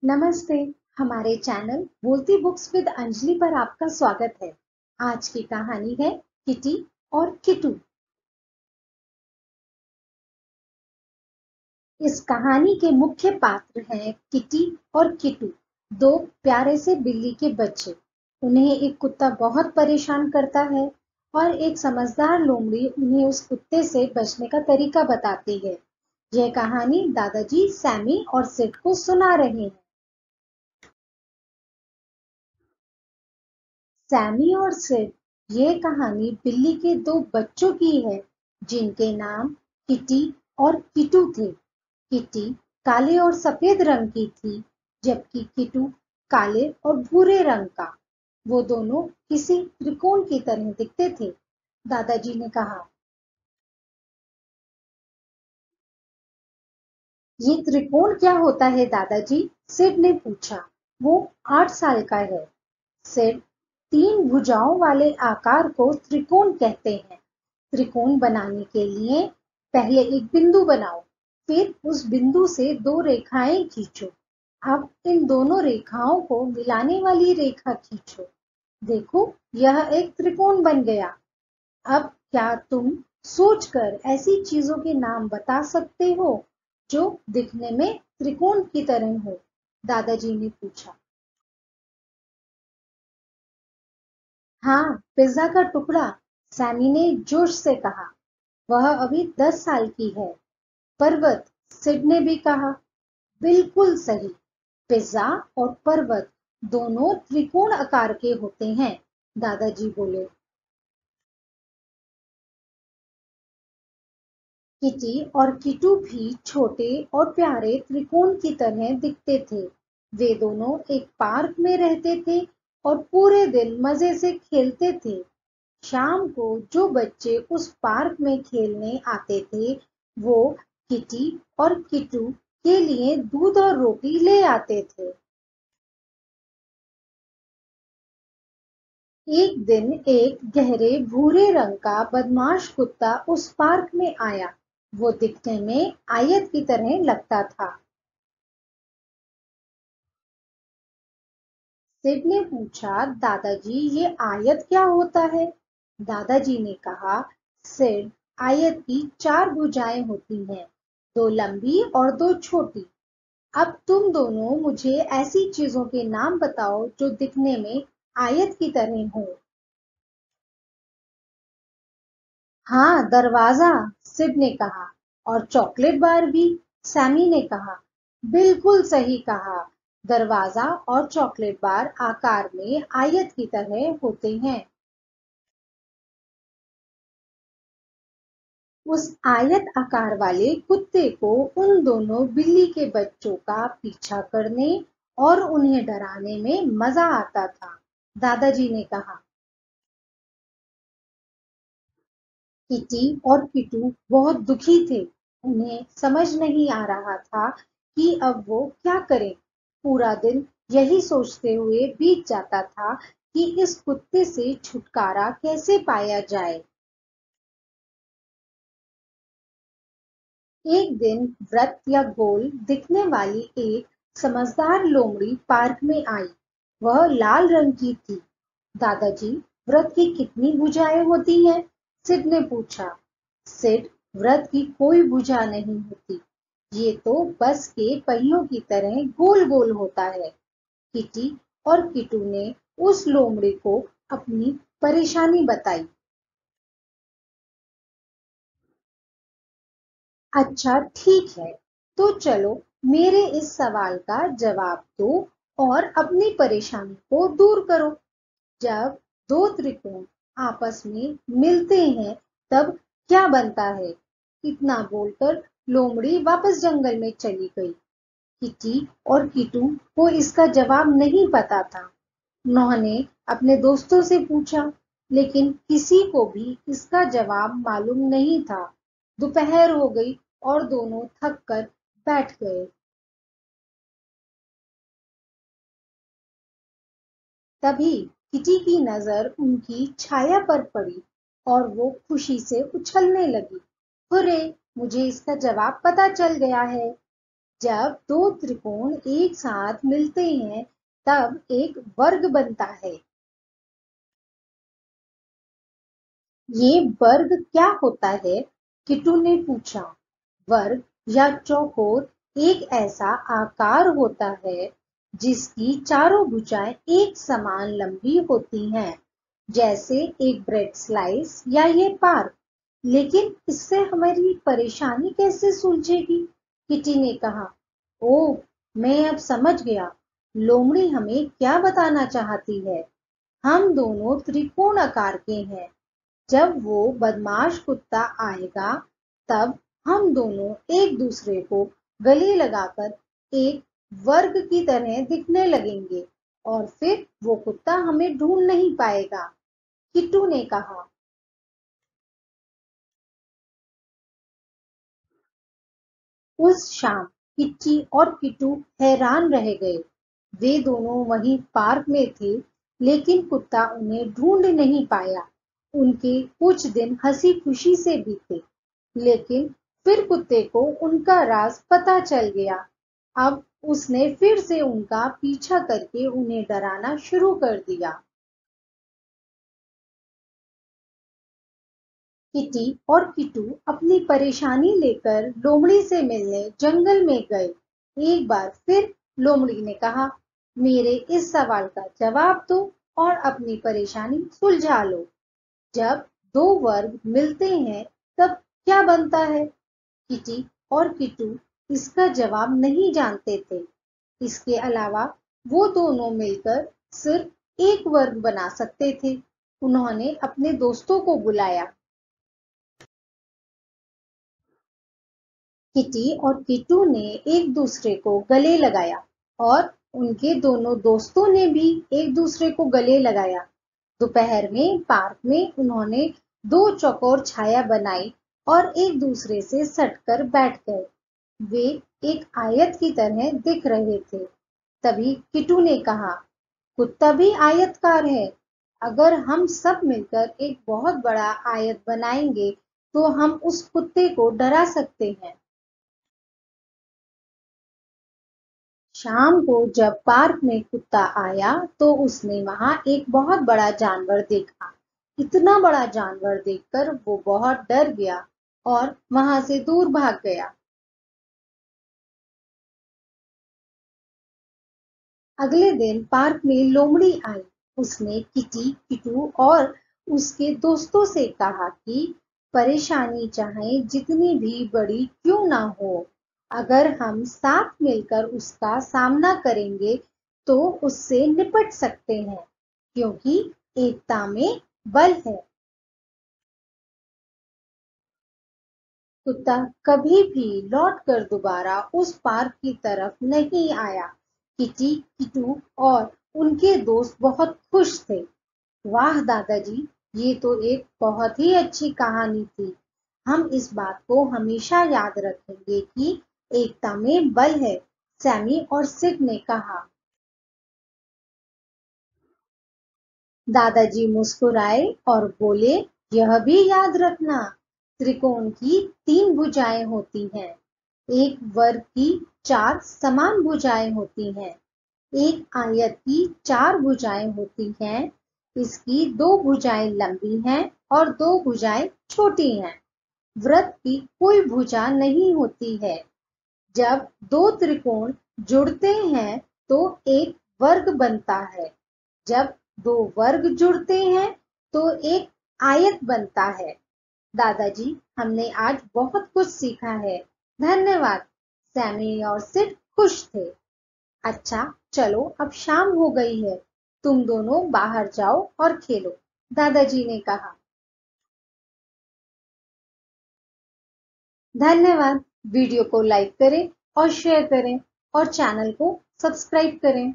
नमस्ते। हमारे चैनल बोलती बुक्स विद अंजलि पर आपका स्वागत है। आज की कहानी है किटी और किटू। इस कहानी के मुख्य पात्र हैं किटी और किटू, दो प्यारे से बिल्ली के बच्चे। उन्हें एक कुत्ता बहुत परेशान करता है और एक समझदार लोमड़ी उन्हें उस कुत्ते से बचने का तरीका बताती है। यह कहानी दादाजी सैमी और सिड को सुना रहे हैं। सैमी और सिड, ये कहानी बिल्ली के दो बच्चों की है जिनके नाम किटी और किटू थे। किटी काले और सफेद रंग की थी, जबकि किटू काले और भूरे रंग का। वो दोनों किसी त्रिकोण की तरह दिखते थे। दादाजी ने कहा, ये त्रिकोण क्या होता है दादाजी? सिड ने पूछा। वो 8 साल का है। सिड, तीन भुजाओं वाले आकार को त्रिकोण कहते हैं। त्रिकोण बनाने के लिए पहले एक बिंदु बनाओ, फिर उस बिंदु से दो रेखाएं खींचो। अब इन दोनों रेखाओं को मिलाने वाली रेखा खींचो। देखो, यह एक त्रिकोण बन गया। अब क्या तुम सोचकर ऐसी चीजों के नाम बता सकते हो जो दिखने में त्रिकोण की तरह हो? दादाजी ने पूछा। हाँ, पिज्जा का टुकड़ा, सैमी ने जोश से कहा। वह अभी 10 साल की है। पर्वत, सिड ने भी कहा। बिल्कुल सही। पिज्जा और पर्वत दोनों त्रिकोण आकार के होते हैं, दादाजी बोले। किटी और किटू भी छोटे और प्यारे त्रिकोण की तरह दिखते थे। वे दोनों एक पार्क में रहते थे और पूरे दिन मजे से खेलते थे। शाम को जो बच्चे उस पार्क में खेलने आते थे, वो किटी और किटू के लिए दूध और रोटी ले आते थे। एक दिन एक गहरे भूरे रंग का बदमाश कुत्ता उस पार्क में आया। वो दिखने में आयत की तरह लगता था। सिड ने पूछा, दादाजी ये आयत क्या होता है? दादाजी ने कहा, सिड, आयत की चार भुजाएं होती हैं, दो लंबी और दो छोटी। अब तुम दोनों मुझे ऐसी चीजों के नाम बताओ जो दिखने में आयत की तरह हो। हाँ, दरवाजा, सिड ने कहा। और चॉकलेट बार भी, सैमी ने कहा। बिल्कुल सही कहा। दरवाजा और चॉकलेट बार आकार में आयत की तरह होते हैं। उस आयत आकार वाले कुत्ते को उन दोनों बिल्ली के बच्चों का पीछा करने और उन्हें डराने में मजा आता था, दादाजी ने कहा। किटी और किटू बहुत दुखी थे। उन्हें समझ नहीं आ रहा था कि अब वो क्या करें। पूरा दिन यही सोचते हुए बीत जाता था कि इस कुत्ते से छुटकारा कैसे पाया जाए। एक दिन वृत्त या गोल दिखने वाली एक समझदार लोमड़ी पार्क में आई। वह लाल रंग की थी। दादाजी, वृत्त की कितनी भुजाएं होती हैं? सिड ने पूछा। सिड, वृत्त की कोई भुजा नहीं होती। ये तो बस के पहियों की तरह गोल गोल होता है। किटी और किटू ने उस लोमड़ी को अपनी परेशानी बताई। अच्छा, ठीक है। तो चलो, मेरे इस सवाल का जवाब दो और अपनी परेशानी को दूर करो। जब दो त्रिकोण आपस में मिलते हैं, तब क्या बनता है? इतना बोलकर लोमड़ी वापस जंगल में चली गई। किटी और किटू को इसका जवाब नहीं पता था। उन्होंने अपने दोस्तों से पूछा, लेकिन किसी को भी इसका जवाब मालूम नहीं था। दोपहर हो गई और दोनों थक कर बैठ गए। तभी किटी की नजर उनकी छाया पर पड़ी और वो खुशी से उछलने लगी। हुर्रे, मुझे इसका जवाब पता चल गया है। जब दो त्रिकोण एक साथ मिलते हैं तब एक वर्ग बनता है। ये वर्ग क्या होता है? किट्टू ने पूछा। वर्ग या चौकोर एक ऐसा आकार होता है जिसकी चारों भुजाएं एक समान लंबी होती हैं, जैसे एक ब्रेड स्लाइस या ये पार्क। लेकिन इससे हमारी परेशानी कैसे सुलझेगी? किटी ने कहा। ओह, मैं अब समझ गया। लोमड़ी हमें क्या बताना चाहती है। हम दोनों त्रिकोण आकार के हैं। जब वो बदमाश कुत्ता आएगा तब हम दोनों एक दूसरे को गले लगाकर एक वर्ग की तरह दिखने लगेंगे और फिर वो कुत्ता हमें ढूंढ नहीं पाएगा। किट्टू ने कहा। उस शाम किच्ची और किट्टू हैरान रह गए। वे दोनों वहीं पार्क में थे, लेकिन कुत्ता उन्हें ढूंढ नहीं पाया। उनके कुछ दिन हंसी खुशी से बीते, लेकिन फिर कुत्ते को उनका राज पता चल गया। अब उसने फिर से उनका पीछा करके उन्हें डराना शुरू कर दिया। किटी और किट्टू अपनी परेशानी लेकर लोमड़ी से मिलने जंगल में गए। एक बार फिर लोमड़ी ने कहा, मेरे इस सवाल का जवाब दो और अपनी परेशानी सुलझा लो। जब दो वर्ग मिलते हैं तब क्या बनता है? किटी और किट्टू इसका जवाब नहीं जानते थे। इसके अलावा वो दोनों मिलकर सिर्फ एक वर्ग बना सकते थे। उन्होंने अपने दोस्तों को बुलाया। किटी और किट्टू ने एक दूसरे को गले लगाया और उनके दोनों दोस्तों ने भी एक दूसरे को गले लगाया। दोपहर में पार्क में उन्होंने दो चौकोर छाया बनाई और एक दूसरे से सटकर बैठ गए। वे एक आयत की तरह दिख रहे थे। तभी किट्टू ने कहा, कुत्ता भी आयतकार है। अगर हम सब मिलकर एक बहुत बड़ा आयत बनाएंगे तो हम उस कुत्ते को डरा सकते हैं। शाम को जब पार्क में कुत्ता आया तो उसने वहां एक बहुत बड़ा जानवर देखा। इतना बड़ा जानवर देखकर वो बहुत डर गया और वहां से दूर भाग गया। अगले दिन पार्क में लोमड़ी आई। उसने किटी, किटू और उसके दोस्तों से कहा कि परेशानी चाहे जितनी भी बड़ी क्यों ना हो, अगर हम साथ मिलकर उसका सामना करेंगे तो उससे निपट सकते हैं, क्योंकि एकता में बल है। कुत्ता कभी भी लौटकर दोबारा उस पार्क की तरफ नहीं आया। किटी, किटू और उनके दोस्त बहुत खुश थे। वाह दादाजी, ये तो एक बहुत ही अच्छी कहानी थी। हम इस बात को हमेशा याद रखेंगे कि एकता में बल है। सैमी और सिड ने कहा। दादाजी मुस्कुराए और बोले, यह भी याद रखना, त्रिकोण की तीन भुजाएं होती हैं। एक वर्ग की चार समान भुजाएं होती हैं। एक आयत की चार भुजाएं होती हैं। इसकी दो भुजाएं लंबी हैं और दो भुजाएं छोटी हैं। वृत्त की कोई भुजा नहीं होती है। जब दो त्रिकोण जुड़ते हैं तो एक वर्ग बनता है। जब दो वर्ग जुड़ते हैं तो एक आयत बनता है। दादाजी, हमने आज बहुत कुछ सीखा है। धन्यवाद। सैमी और सिड खुश थे। अच्छा, चलो अब शाम हो गई है। तुम दोनों बाहर जाओ और खेलो, दादाजी ने कहा। धन्यवाद। वीडियो को लाइक करें और शेयर करें और चैनल को सब्सक्राइब करें।